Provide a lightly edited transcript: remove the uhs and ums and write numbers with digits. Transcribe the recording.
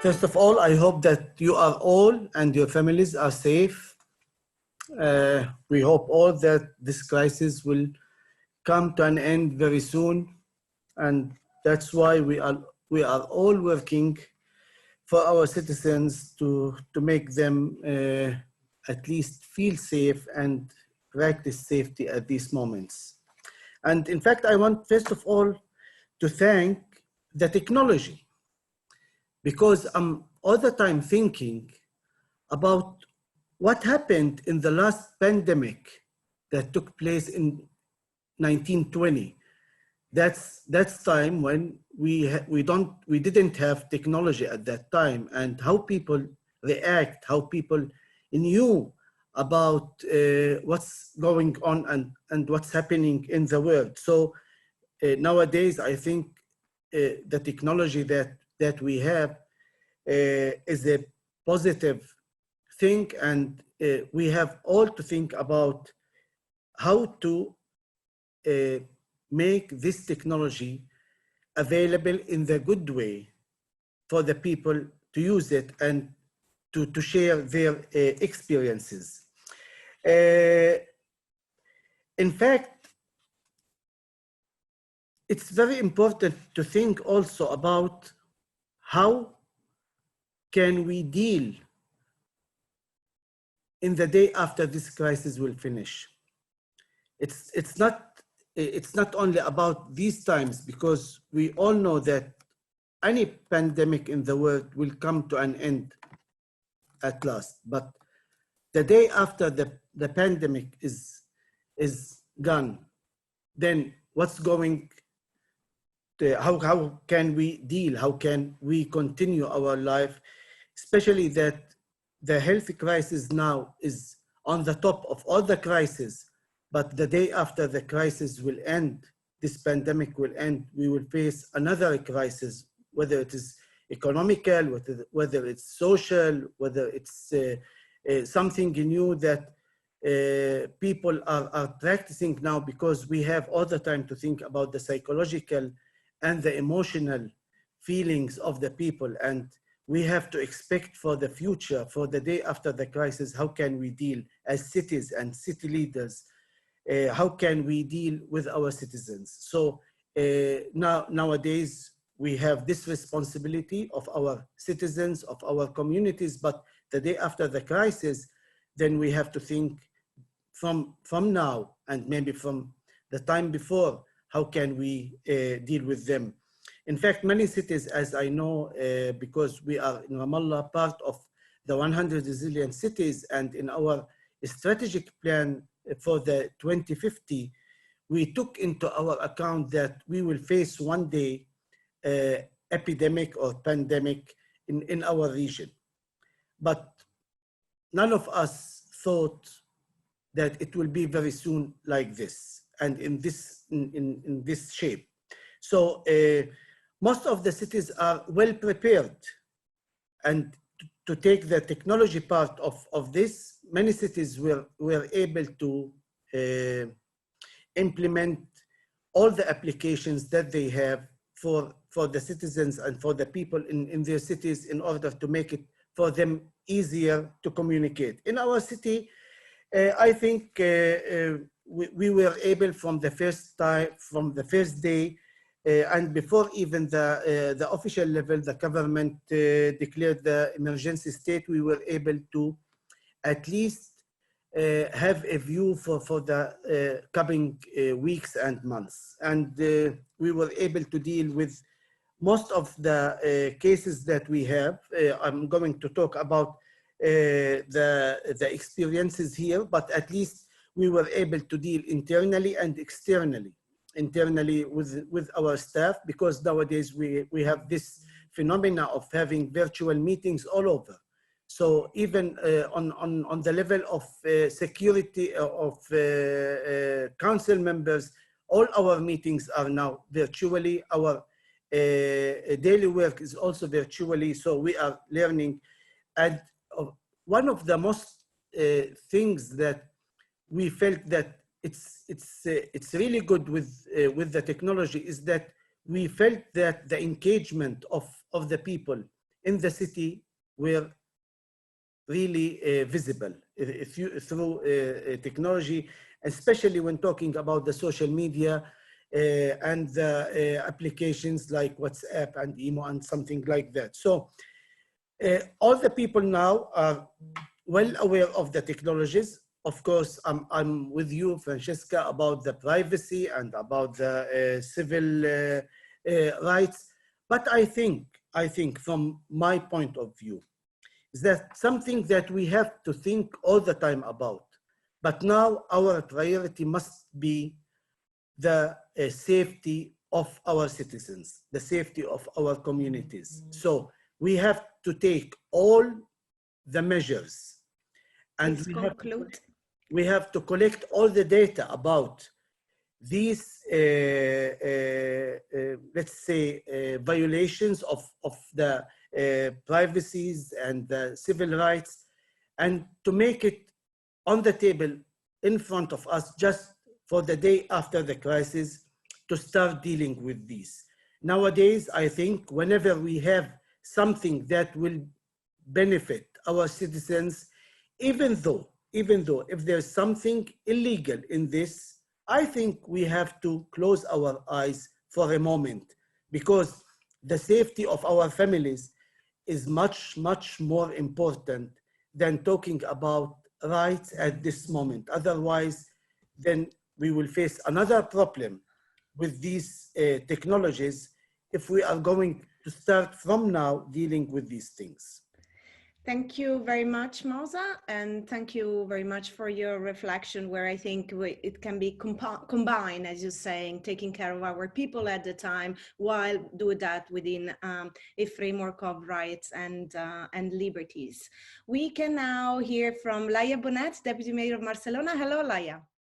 First of all, I hope that you are all and your families are safe. We hope all that this crisis will come to an end very soon. And that's why we are all working for our citizens to make them at least feel safe and practice safety at these moments. And in fact, I want first of all to thank the technology, because I'm all the time thinking about what happened in the last pandemic that took place in 1920. That's time when we didn't have technology at that time, and how people react, how people knew about what's going on and what's happening in the world. So nowadays, I think the technology that we have is a positive thing, and we have all to think about how to make this technology available in the good way for the people to use it and to share their experiences. In fact, it's very important to think also about how can we deal in the day after this crisis will finish. It's not only about these times, because we all know that any pandemic in the world will come to an end at last. But the day after the pandemic is gone, then what's going to, how can we deal? How can we continue our life? Especially that the health crisis now is on the top of all the crises. But the day after the crisis will end, this pandemic will end, we will face another crisis, whether it is economical, whether it's social, whether it's something new that people are practicing now, because we have all the time to think about the psychological and the emotional feelings of the people. And we have to expect for the future, for the day after the crisis, how can we deal as cities and city leaders? How can we deal with our citizens? So nowadays, we have this responsibility of our citizens, of our communities, but the day after the crisis, then we have to think from now and maybe from the time before, how can we deal with them? In fact, many cities, as I know, because we are in Ramallah, part of the 100 resilient cities, and in our strategic plan for the 2050, we took into our account that we will face one day epidemic or pandemic in our region. But none of us thought that it will be very soon like this and in this shape. So most of the cities are well prepared, and to take the technology part of this, many cities were able to implement all the applications that they have for the citizens and for the people in their cities, in order to make it for them easier to communicate. In our city, I think we were able from the first day, and before even the official level, the government declared the emergency state, we were able to at least have a view for the coming weeks and months. And we were able to deal with most of the cases that we have. I'm going to talk about the experiences here, but at least we were able to deal internally and externally. Internally with our staff, because nowadays we have this phenomena of having virtual meetings all over. So even on the level of security of council members, all our meetings are now virtually. Our daily work is also virtually, so we are learning. And one of the most things that we felt that it's really good with the technology is that we felt that the engagement of the people in the city were really visible through technology, especially when talking about the social media and the applications like WhatsApp and Emo and something like that. So all the people now are well aware of the technologies. Of course, I'm with you, Francesca, about the privacy and about the civil rights. But I think from my point of view, is that something that we have to think all the time about. But now our priority must be the safety of our citizens, the safety of our communities. So we have to take all the measures, and we have to collect all the data about these, let's say, violations of the privacies and the civil rights, and to make it on the table in front of us just for the day after the crisis to start dealing with these. Nowadays, I think whenever we have something that will benefit our citizens, even though if there's something illegal in this, I think we have to close our eyes for a moment, because the safety of our families is much, much more important than talking about rights at this moment. Otherwise, then we will face another problem with these technologies if we are going to start from now dealing with these things. Thank you very much, Mousa, and thank you very much for your reflection, where I think it can be combined, as you're saying, taking care of our people at the time, while do that within a framework of rights and liberties. We can now hear from Laia Bonet, Deputy Mayor of Barcelona. Hello, Laia.